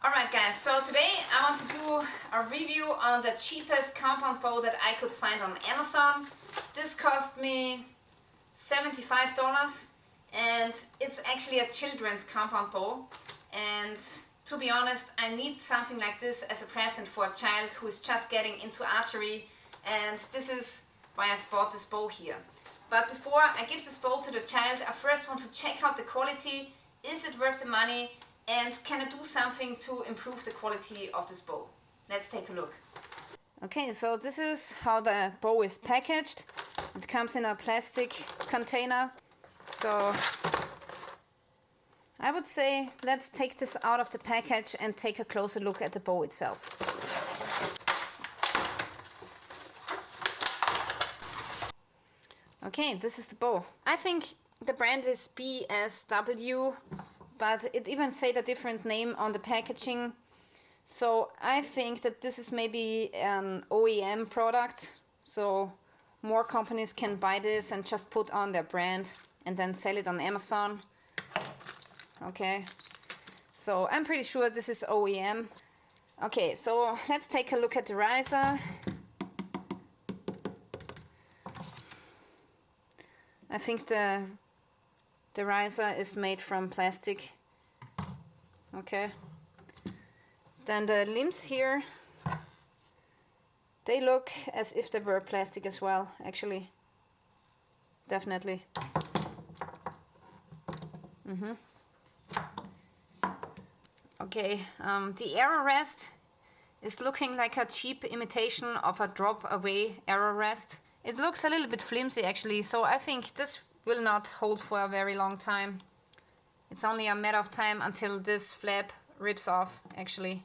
Alright guys, so today I want to do a review on the cheapest compound bow that I could find on Amazon. This cost me $75 and it's actually a children's compound bow, and to be honest I need something like this as a present for a child who is just getting into archery, and this is why I've bought this bow here. But before I give this bow to the child, I first want to check out the quality. Is it worth the money? And can I do something to improve the quality of this bow? Let's take a look. Okay, so this is how the bow is packaged. It comes in a plastic container. So I would say let's take this out of the package and take a closer look at the bow itself. Okay, this is the bow. I think the brand is BSW, but it even said a different name on the packaging. So I think that this is maybe an OEM product. So more companies can buy this and just put on their brand and then sell it on Amazon. Okay, so I'm pretty sure this is OEM. Okay, so let's take a look at the riser. I think the riser is made from plastic. Okay. Then the limbs here, they look as if they were plastic as well, actually. Definitely. Okay, the arrow rest is looking like a cheap imitation of a drop-away arrow rest. It looks a little bit flimsy actually, so I think this will not hold for a very long time. It's only a matter of time until this flap rips off actually.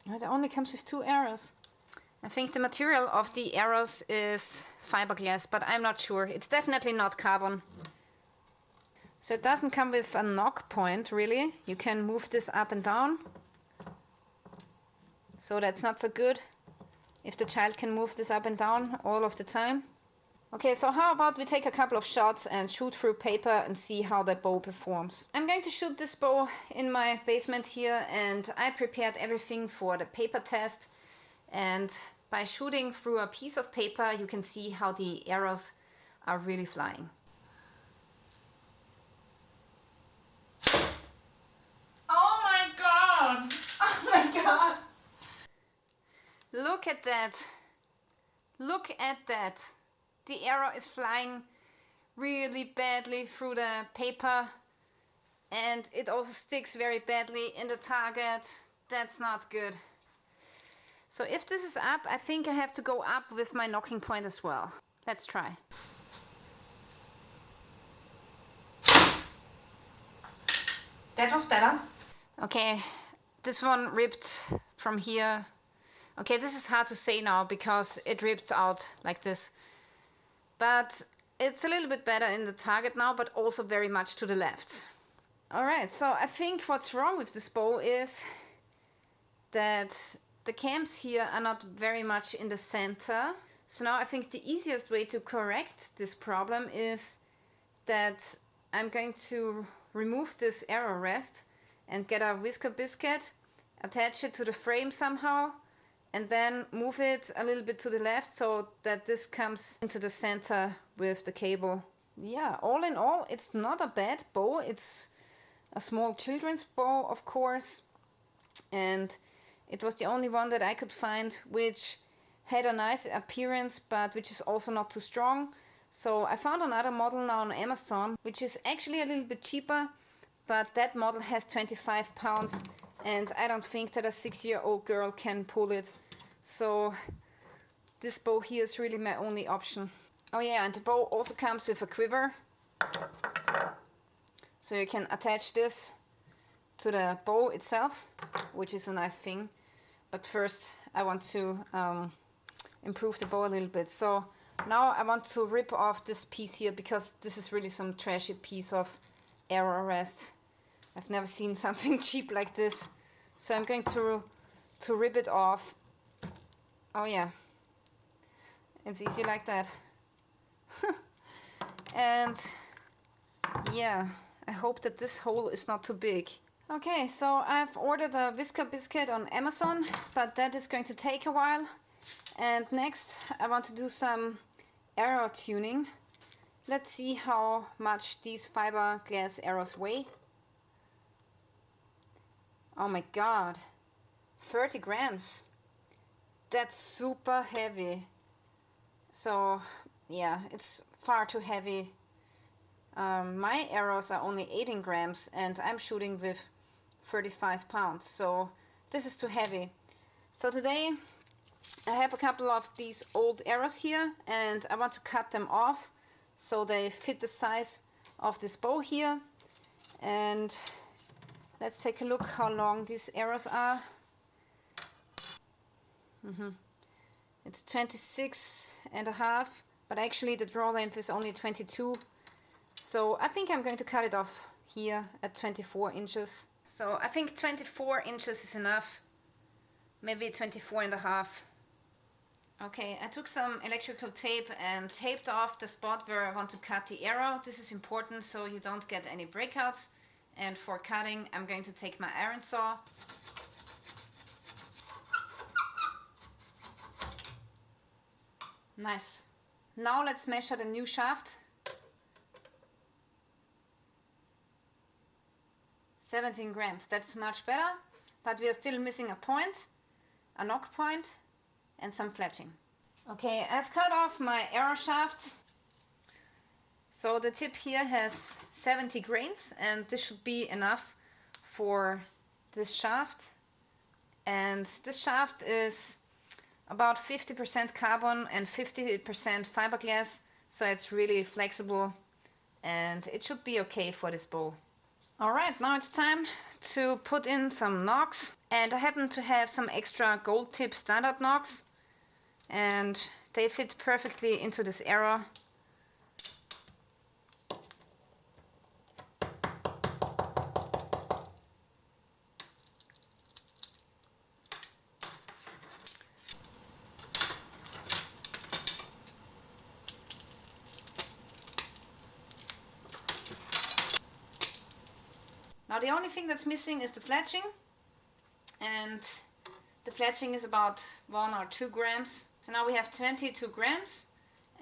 It only comes with 2 arrows. I think the material of the arrows is fiberglass, but I'm not sure. It's definitely not carbon. So it doesn't come with a knock point really. You can move this up and down. So that's not so good if the child can move this up and down all of the time. Okay, so how about we take a couple of shots and shoot through paper and see how the bow performs. I'm going to shoot this bow in my basement here, and I prepared everything for the paper test. And by shooting through a piece of paper, you can see how the arrows are really flying. Oh my god! Oh my god! Look at that. Look at that. The arrow is flying really badly through the paper, and it also sticks very badly in the target. That's not good. So if this is up, I think I have to go up with my knocking point as well. Let's try. That was better. Okay, this one ripped from here. Okay, this is hard to say now because it ripped out like this. But it's a little bit better in the target now, but also very much to the left. Alright, so I think what's wrong with this bow is that the cams here are not very much in the center. So now I think the easiest way to correct this problem is that I'm going to remove this arrow rest and get a whisker biscuit, attach it to the frame somehow, and then move it a little bit to the left so that this comes into the center with the cable. Yeah, all in all, it's not a bad bow. It's a small children's bow, of course, and it was the only one that I could find which had a nice appearance, but which is also not too strong. So I found another model now on Amazon, which is actually a little bit cheaper, but that model has 25 pounds, and I don't think that a 6-year-old girl can pull it. So this bow here is really my only option. Oh yeah, and the bow also comes with a quiver. So you can attach this to the bow itself, which is a nice thing. But first I want to improve the bow a little bit. So now I want to rip off this piece here, because this is really some trashy piece of arrow rest. I've never seen something cheap like this. So I'm going to rip it off. Oh yeah, it's easy like that. And yeah, I hope that this hole is not too big. Okay, so I've ordered a whisker biscuit on Amazon, but that is going to take a while. And next I want to do some arrow tuning. Let's see how much these fiberglass arrows weigh. Oh my god, 30 grams. That's super heavy. So yeah, it's far too heavy. My arrows are only 18 grams and I'm shooting with 35 pounds, so this is too heavy. So today I have a couple of these old arrows here and I want to cut them off so they fit the size of this bow here. And let's take a look how long these arrows are. It's 26.5, but actually the draw length is only 22. So I think I'm going to cut it off here at 24 inches. So I think 24 inches is enough. Maybe 24.5. Okay, I took some electrical tape and taped off the spot where I want to cut the arrow. This is important so you don't get any breakouts. And for cutting, I'm going to take my iron saw. Nice. Now let's measure the new shaft. 17 grams, that's much better, but we are still missing a point, a knock point, and some fletching. Okay, I've cut off my arrow shaft. So the tip here has 70 grains, and this should be enough for this shaft. And this shaft is about 50% carbon and 50% fiberglass, so it's really flexible and it should be okay for this bow. Alright, now it's time to put in some nocks, and I happen to have some extra gold tip standard nocks and they fit perfectly into this arrow. Now the only thing that's missing is the fletching, and the fletching is about 1 or 2 grams. So now we have 22 grams,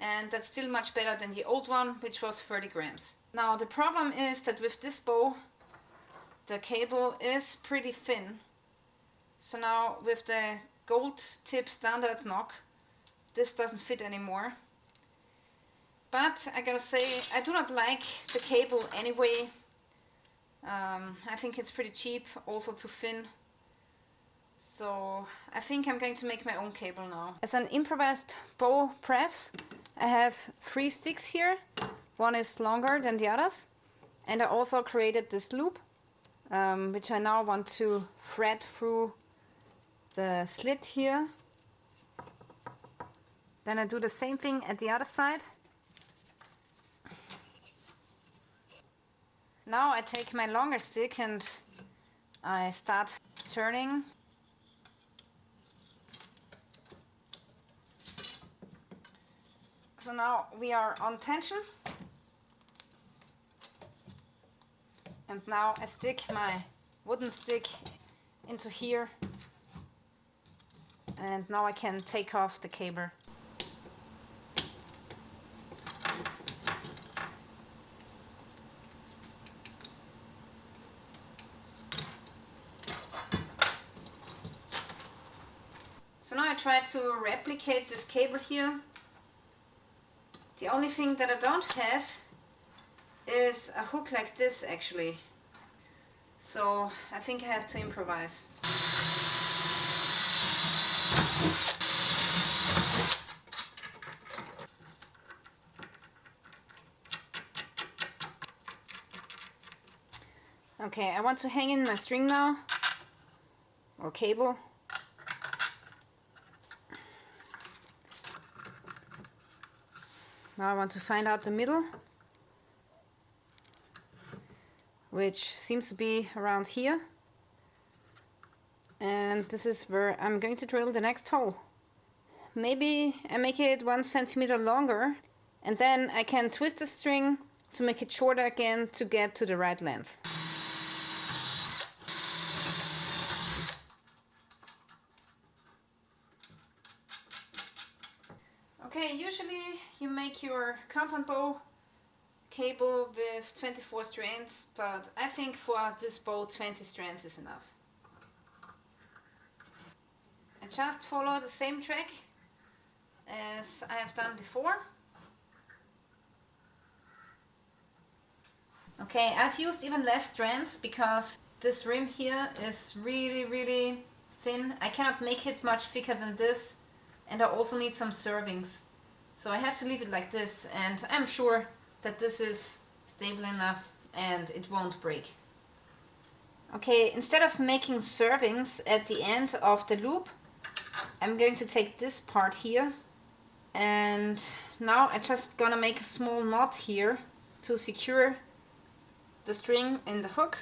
and that's still much better than the old one, which was 30 grams. Now the problem is that with this bow, the cable is pretty thin. So now with the gold tip standard knock, this doesn't fit anymore. But I gotta say, I do not like the cable anyway. I think it's pretty cheap, also too thin. So I think I'm going to make my own cable now. As an improvised bow press, I have 3 sticks here. One is longer than the others. And I also created this loop, which I now want to thread through the slit here. Then I do the same thing at the other side. Now I take my longer stick and I start turning. So now we are on tension. And now I stick my wooden stick into here. And now I can take off the cable. So now I try to replicate this cable here. The only thing that I don't have is a hook like this actually. So I think I have to improvise. Okay, I want to hang in my string now, or cable. Now I want to find out the middle, which seems to be around here. And this is where I'm going to drill the next hole. Maybe I make it 1 centimeter longer And then I can twist the string to make it shorter again to get to the right length. Okay, usually you make your compound bow cable with 24 strands, but I think for this bow 20 strands is enough. I just follow the same track as I have done before. Okay, I've used even less strands because this rim here is really thin. I cannot make it much thicker than this, and I also need some servings. So I have to leave it like this, and I'm sure that this is stable enough and it won't break. Okay, instead of making servings at the end of the loop, I'm going to take this part here, and now I'm just gonna make a small knot here to secure the string in the hook,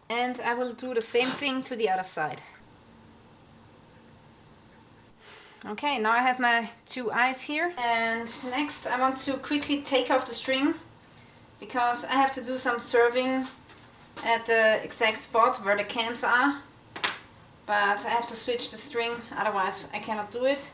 and I will do the same thing to the other side. Okay, now I have my two eyes here, and next I want to quickly take off the string because I have to do some serving at the exact spot where the cams are, but I have to switch the string, otherwise I cannot do it.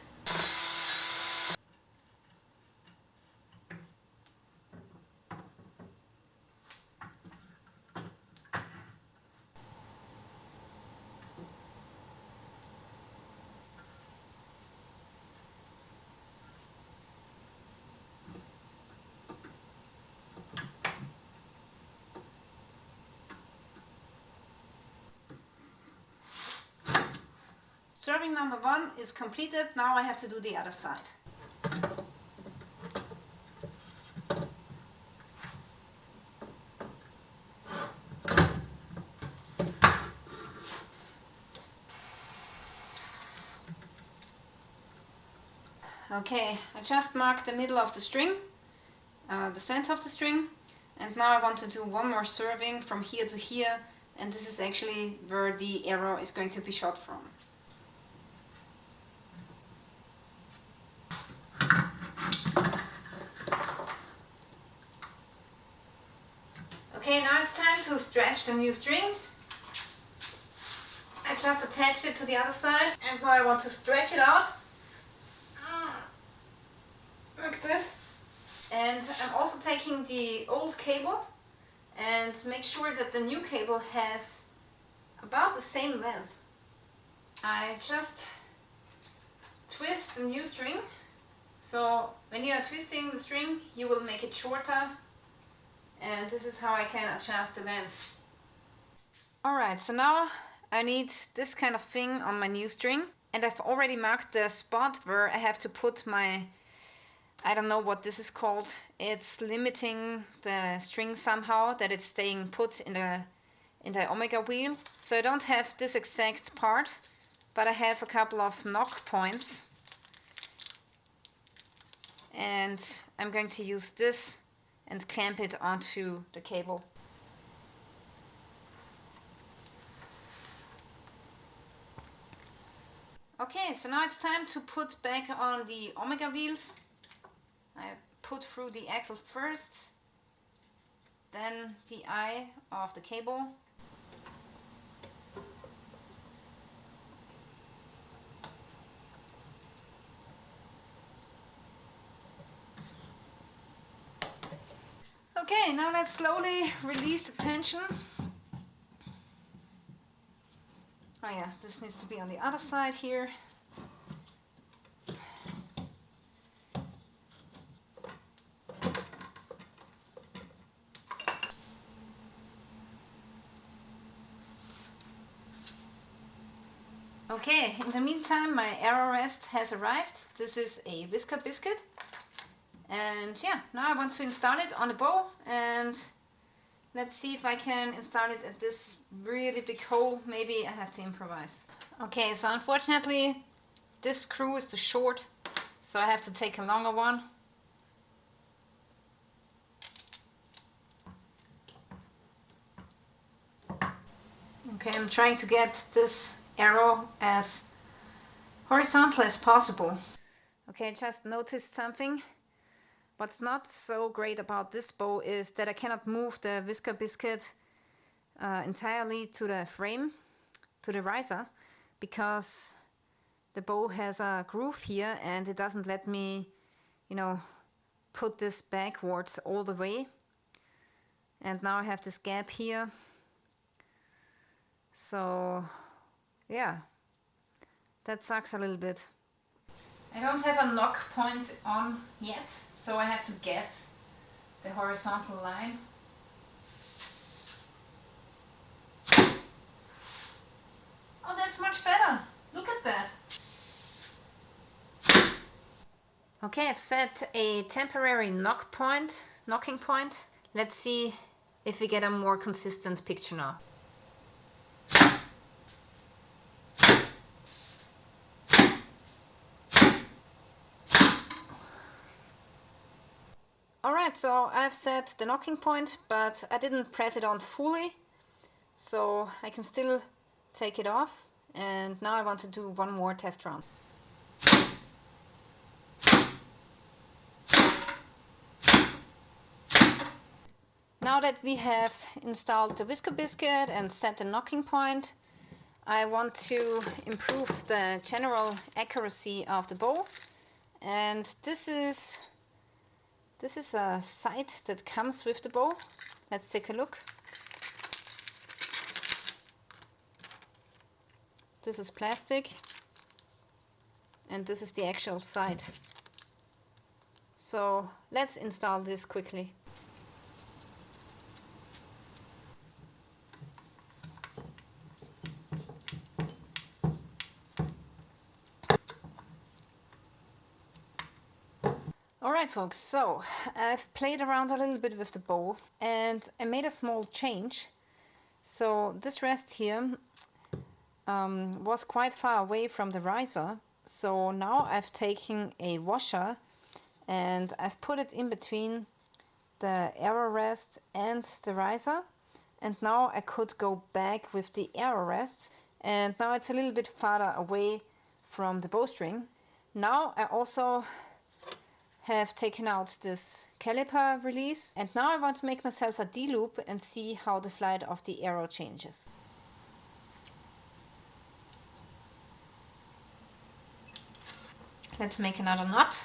Serving number 1 is completed, now I have to do the other side. Okay, I just marked the middle of the string, the center of the string, and now I want to do one more serving from here to here, and this is actually where the arrow is going to be shot from. Okay, now it's time to stretch the new string. I just attached it to the other side, and now I want to stretch it out. Like this. And I'm also taking the old cable and make sure that the new cable has about the same length. I just twist the new string. So when you are twisting the string, you will make it shorter, and this is how I can adjust the length. Alright, so now I need this kind of thing on my new string, and I've already marked the spot where I have to put my, I don't know what this is called. It's limiting the string somehow, that it's staying put in the omega wheel. So I don't have this exact part, but I have a couple of knock points. And I'm going to use this and clamp it onto the cable. Okay, so now it's time to put back on the omega wheels. I put through the axle first, then the eye of the cable. Okay, now let's slowly release the tension. Oh yeah, this needs to be on the other side here. Okay, in the meantime my arrow rest has arrived. This is a whisker biscuit. And yeah, now I want to install it on the bow, and let's see if I can install it at this really big hole. Maybe I have to improvise. Okay, so unfortunately this screw is too short, so I have to take a longer one. Okay, I'm trying to get this arrow as horizontal as possible. Okay, I just noticed something. What's not so great about this bow is that I cannot move the whisker biscuit entirely to the frame, to the riser, because the bow has a groove here and it doesn't let me, you know, put this backwards all the way. And now I have this gap here. So yeah, that sucks a little bit. I don't have a knock point on yet, so I have to guess the horizontal line. Oh, that's much better. Look at that. Okay, I've set a temporary knocking point. Let's see if we get a more consistent picture now. Alright, so I've set the knocking point, but I didn't press it on fully, so I can still take it off. And now I want to do one more test round. Now that we have installed the whisker biscuit and set the knocking point, I want to improve the general accuracy of the bow. And this is a sight that comes with the bow. Let's take a look. This is plastic and this is the actual sight. So let's install this quickly. Alright folks, so I've played around a little bit with the bow and I made a small change. So this rest here was quite far away from the riser, so now I've taken a washer and I've put it in between the arrow rest and the riser, and now I could go back with the arrow rest, and now it's a little bit farther away from the bowstring. Now I also have taken out this caliper release, and now I want to make myself a D-loop and see how the flight of the arrow changes. Let's make another knot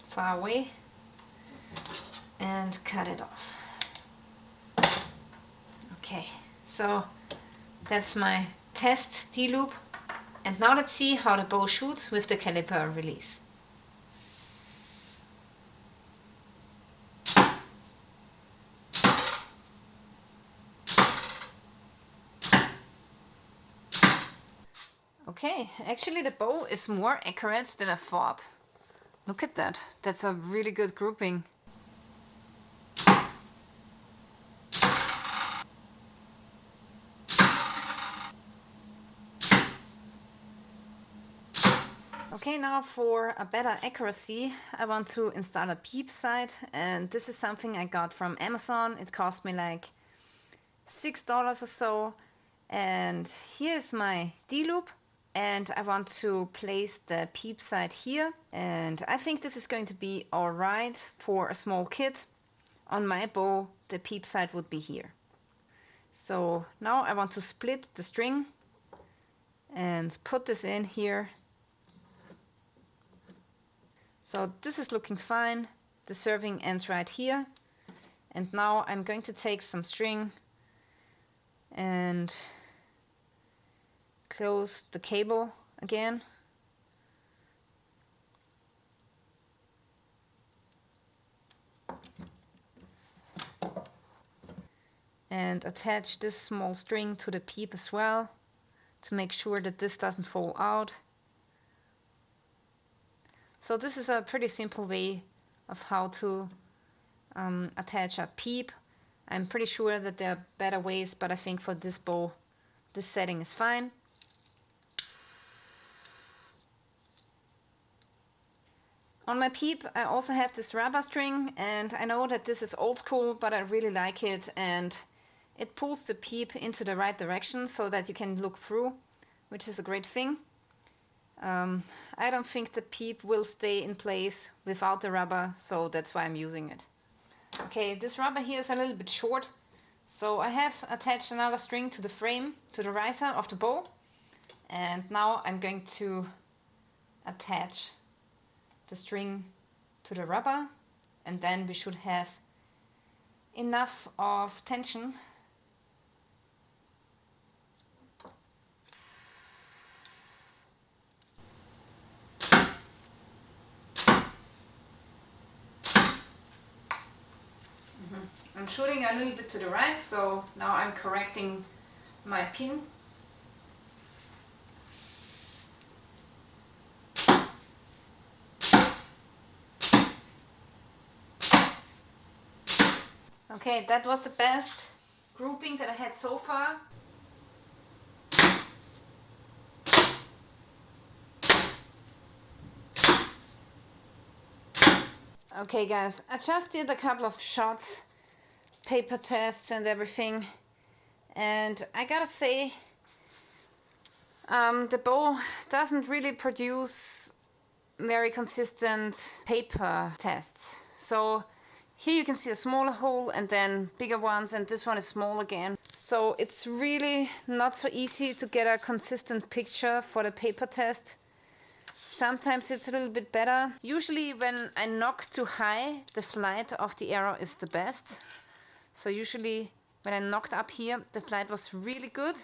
far away and cut it off. Okay, so that's my test D-loop, and now let's see how the bow shoots with the caliper release. Okay, actually the bow is more accurate than I thought. Look at that, that's a really good grouping. Okay, now for a better accuracy, I want to install a Peep Site, and this is something I got from Amazon. It cost me like $6 or so, and here's my D-loop. And I want to place the Peep Site here, and I think this is going to be alright for a small kit. On my bow, the Peep Site would be here. So now I want to split the string and put this in here. So this is looking fine. The serving ends right here. And now I'm going to take some string and close the cable again. And attach this small string to the peep as well to make sure that this doesn't fall out. So this is a pretty simple way of how to attach a peep. I'm pretty sure that there are better ways, but I think for this bow, this setting is fine. On my peep, I also have this rubber string, and I know that this is old school, but I really like it, and it pulls the peep into the right direction so that you can look through, which is a great thing. I don't think the peep will stay in place without the rubber, so that's why I'm using it. Okay, this rubber here is a little bit short, so I have attached another string to the frame, to the riser of the bow, and now I'm going to attach the string to the rubber, and then we should have enough of tension. I'm shooting a little bit to the right, so now I'm correcting my pin. Okay, that was the best grouping that I had so far. Okay guys, I just did a couple of shots, paper tests and everything, and I gotta say the bow doesn't really produce very consistent paper tests. So here you can see a smaller hole and then bigger ones, and this one is small again. So it's really not so easy to get a consistent picture for the paper test. Sometimes it's a little bit better. Usually when I knock too high, the flight of the arrow is the best. So usually when I knocked up here, the flight was really good,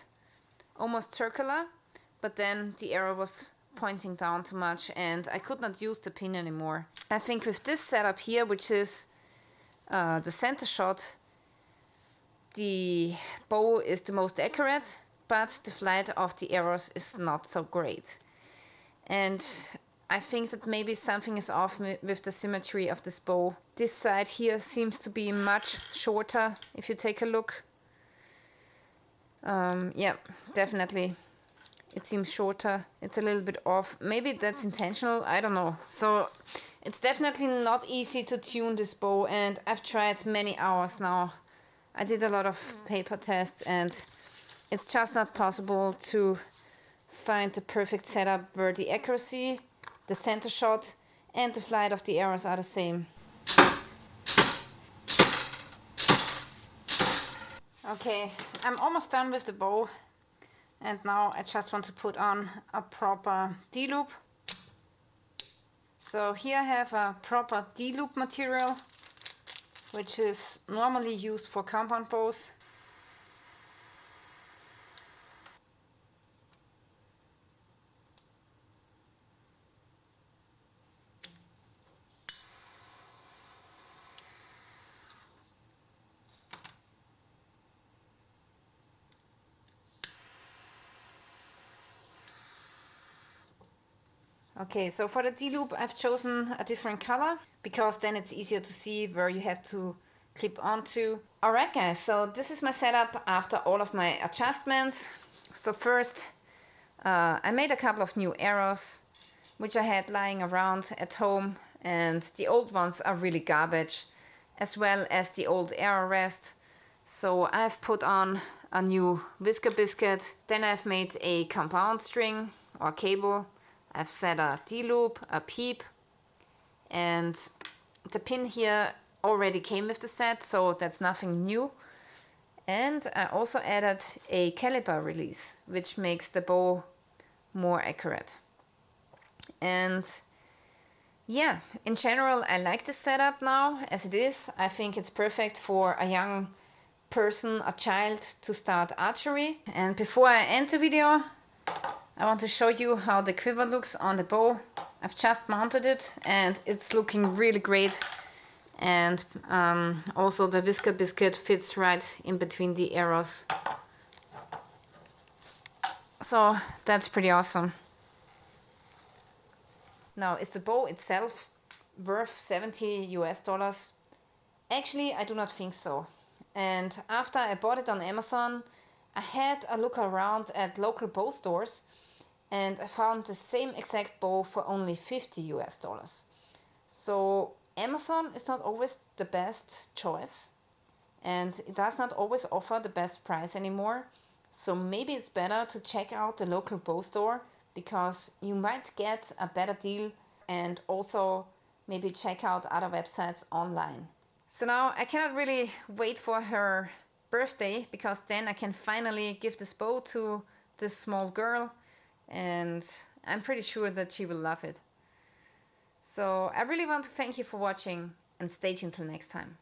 almost circular, but then the arrow was pointing down too much and I could not use the pin anymore. I think with this setup here, which is the center shot, the bow is the most accurate, but the flight of the arrows is not so great. And I think that maybe something is off with the symmetry of this bow. This side here seems to be much shorter if you take a look. Yeah, definitely. It seems shorter. It's a little bit off. Maybe that's intentional, I don't know. So it's definitely not easy to tune this bow, and I've tried many hours now. I did a lot of paper tests and it's just not possible to find the perfect setup where the accuracy, the center shot and the flight of the arrows are the same. Okay, I'm almost done with the bow, and now I just want to put on a proper D-loop. So here I have a proper D-loop material, which is normally used for compound bows. Okay, so for the D-loop I've chosen a different color because then it's easier to see where you have to clip onto. Alright guys, so this is my setup after all of my adjustments. So first I made a couple of new arrows which I had lying around at home, and the old ones are really garbage, as well as the old arrow rest. So I've put on a new whisker biscuit, then I've made a compound string or cable. I've set a D-loop, a peep, and the pin here already came with the set, so that's nothing new. And I also added a caliper release, which makes the bow more accurate. And yeah, in general I like this setup now as it is. I think it's perfect for a young person, a child, to start archery. And before I end the video, I want to show you how the quiver looks on the bow. I've just mounted it and it's looking really great. And also the whisker biscuit fits right in between the arrows. So that's pretty awesome. Now, is the bow itself worth $70 US? Actually, I do not think so. And after I bought it on Amazon, I had a look around at local bow stores and I found the same exact bow for only $50 US. So Amazon is not always the best choice, and it does not always offer the best price anymore. So maybe it's better to check out the local bow store because you might get a better deal, and also maybe check out other websites online. So now I cannot really wait for her birthday, because then I can finally give this bow to this small girl, and I'm pretty sure that she will love it. So I really want to thank you for watching, and stay tuned till next time.